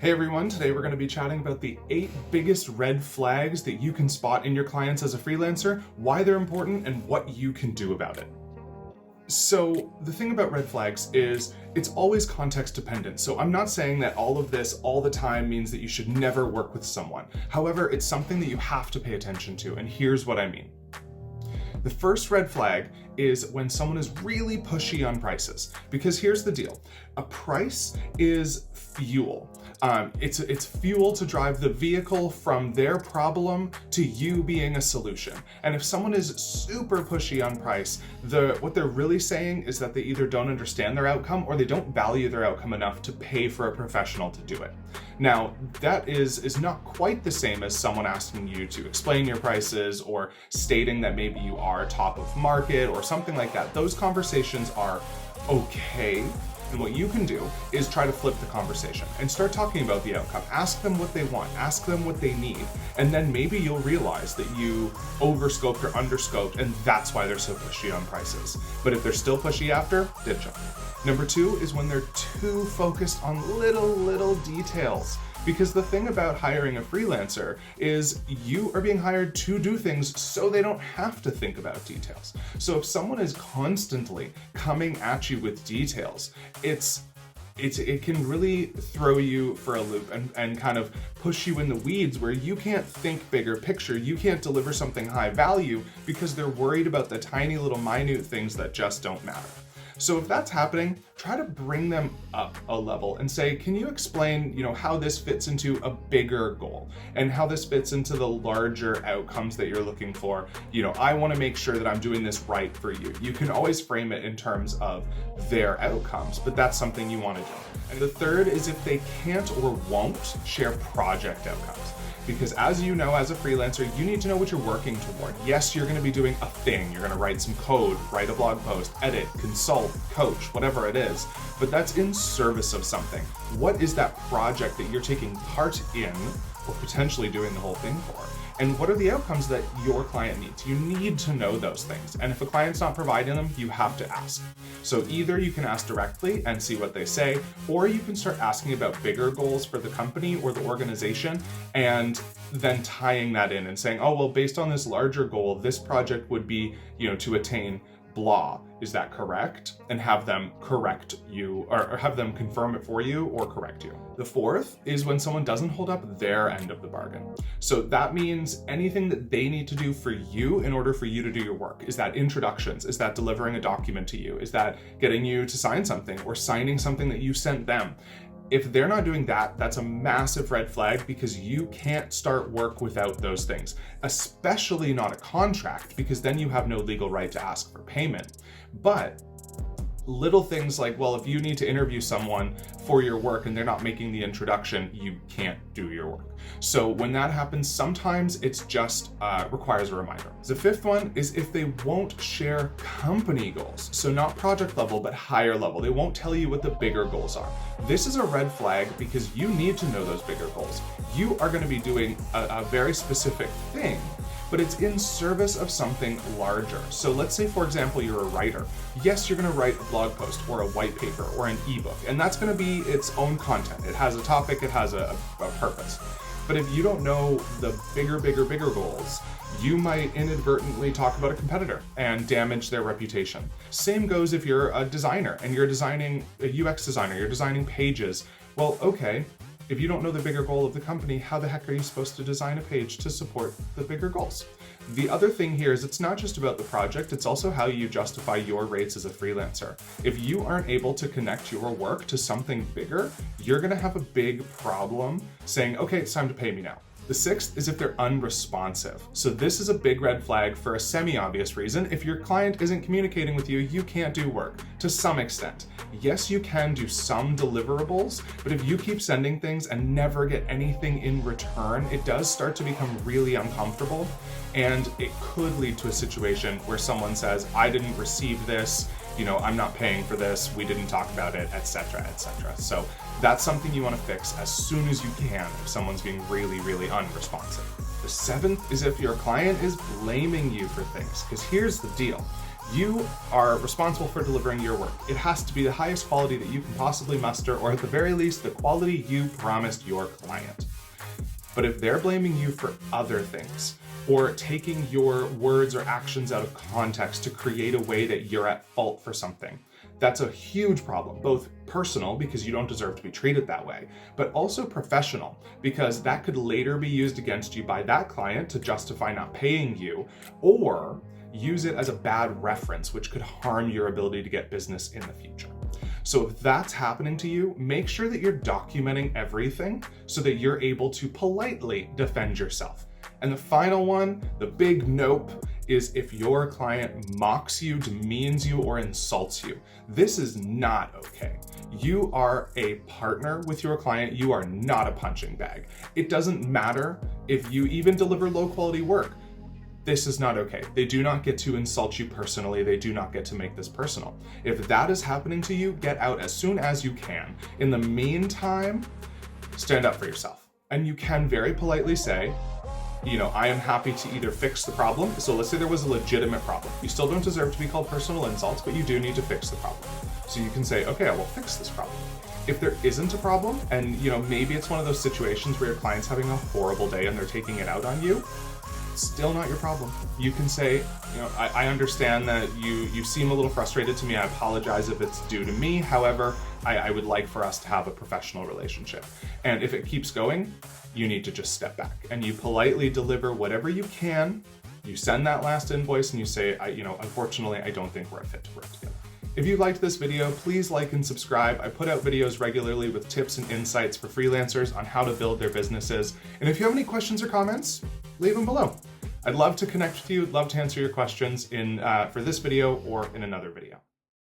Hey everyone, today we're going to be chatting about the 8 biggest red flags that you can spot in your clients as a freelancer, why they're important, and what you can do about it. So the thing about red flags is it's always context dependent. So I'm not saying that all of this all the time means that you should never work with someone. However, it's something that you have to pay attention to, and here's what I mean. The first red flag is when someone is really pushy on prices, because here's the deal. A price is fuel. It's fuel to drive the vehicle from their problem to you being a solution. And if someone is super pushy on price, what they're really saying is that they either don't understand their outcome or they don't value their outcome enough to pay for a professional to do it. Now, that is not quite the same as someone asking you to explain your prices or stating that maybe you are top of market or something like that. Those conversations are okay. And what you can do is try to flip the conversation and start talking about the outcome. Ask them what they want, ask them what they need, and then maybe you'll realize that you overscoped or underscoped, and that's why they're so pushy on prices. But if they're still pushy after, ditch them. Number 2 is when they're too focused on little details. Because the thing about hiring a freelancer is you are being hired to do things so they don't have to think about details. So if someone is constantly coming at you with details, it can really throw you for a loop and kind of push you in the weeds where you can't think bigger picture. You can't deliver something high value because they're worried about the tiny little minute things that just don't matter. So if that's happening, try to bring them up a level and say, can you explain, how this fits into a bigger goal and how this fits into the larger outcomes that you're looking for? I want to make sure that I'm doing this right for you. You can always frame it in terms of their outcomes, but that's something you want to do. And the third is if they can't or won't share project outcomes. Because as you know, as a freelancer, you need to know what you're working toward. Yes, you're going to be doing a thing. You're going to write some code, write a blog post, edit, consult, coach, whatever it is. But that's in service of something. What is that project that you're taking part in or potentially doing the whole thing for? And what are the outcomes that your client needs? You need to know those things. And if a client's not providing them, you have to ask. So either you can ask directly and see what they say, or you can start asking about bigger goals for the company or the organization, and then tying that in and saying, oh, well, based on this larger goal, this project would be, to attain blah. Is that correct? And have them correct you or have them confirm it for you or correct you. The fourth is when someone doesn't hold up their end of the bargain. So that means anything that they need to do for you in order for you to do your work. Is that introductions? Is that delivering a document to you? Is that getting you to sign something or signing something that you sent them? If they're not doing that, that's a massive red flag because you can't start work without those things, especially not a contract, because then you have no legal right to ask for payment. But little things like, well, if you need to interview someone for your work and they're not making the introduction, you can't do your work. So when that happens, sometimes it's just requires a reminder. The fifth one is if they won't share company goals. So not project level, but higher level. They won't tell you what the bigger goals are. This is a red flag because you need to know those bigger goals. You are going to be doing a very specific thing, but it's in service of something larger. So let's say, for example, you're a writer. Yes, you're going to write a blog post or a white paper or an ebook, and that's going to be its own content. It has a topic, it has a purpose. But if you don't know the bigger goals, you might inadvertently talk about a competitor and damage their reputation. Same goes if you're a designer and you're designing a UX designer, you're designing pages. Well, okay. If you don't know the bigger goal of the company, how the heck are you supposed to design a page to support the bigger goals? The other thing here is it's not just about the project, it's also how you justify your rates as a freelancer. If you aren't able to connect your work to something bigger, you're gonna have a big problem saying, okay, it's time to pay me now. The sixth is if they're unresponsive. So this is a big red flag for a semi-obvious reason. If your client isn't communicating with you, you can't do work to some extent. Yes, you can do some deliverables, but if you keep sending things and never get anything in return, it does start to become really uncomfortable. And it could lead to a situation where someone says, I didn't receive this, I'm not paying for this, we didn't talk about it, etc., etc. So that's something you want to fix as soon as you can if someone's being really unresponsive. The seventh is if your client is blaming you for things, because here's the deal. You are responsible for delivering your work. It has to be the highest quality that you can possibly muster, or at the very least, the quality you promised your client. But if they're blaming you for other things, or taking your words or actions out of context to create a way that you're at fault for something, that's a huge problem, both personal, because you don't deserve to be treated that way, but also professional, because that could later be used against you by that client to justify not paying you, or use it as a bad reference, which could harm your ability to get business in the future. So if that's happening to you, make sure that you're documenting everything so that you're able to politely defend yourself. And the final one, the big nope, is if your client mocks you, demeans you, or insults you. This is not okay. You are a partner with your client. You are not a punching bag. It doesn't matter if you even deliver low quality work. This is not okay. They do not get to insult you personally. They do not get to make this personal. If that is happening to you, get out as soon as you can. In the meantime, stand up for yourself. And you can very politely say, I am happy to either fix the problem. So let's say there was a legitimate problem. You still don't deserve to be called personal insults, but you do need to fix the problem. So you can say, okay, I will fix this problem. If there isn't a problem, and maybe it's one of those situations where your client's having a horrible day and they're taking it out on you, still not your problem. You can say, I understand that you seem a little frustrated to me. I apologize if it's due to me. However, I would like for us to have a professional relationship. And if it keeps going, you need to just step back and you politely deliver whatever you can. You send that last invoice and you say, unfortunately, I don't think we're a fit to work together. If you liked this video, please like and subscribe. I put out videos regularly with tips and insights for freelancers on how to build their businesses. And if you have any questions or comments, leave them below. I'd love to connect with you, love to answer your questions for this video or in another video.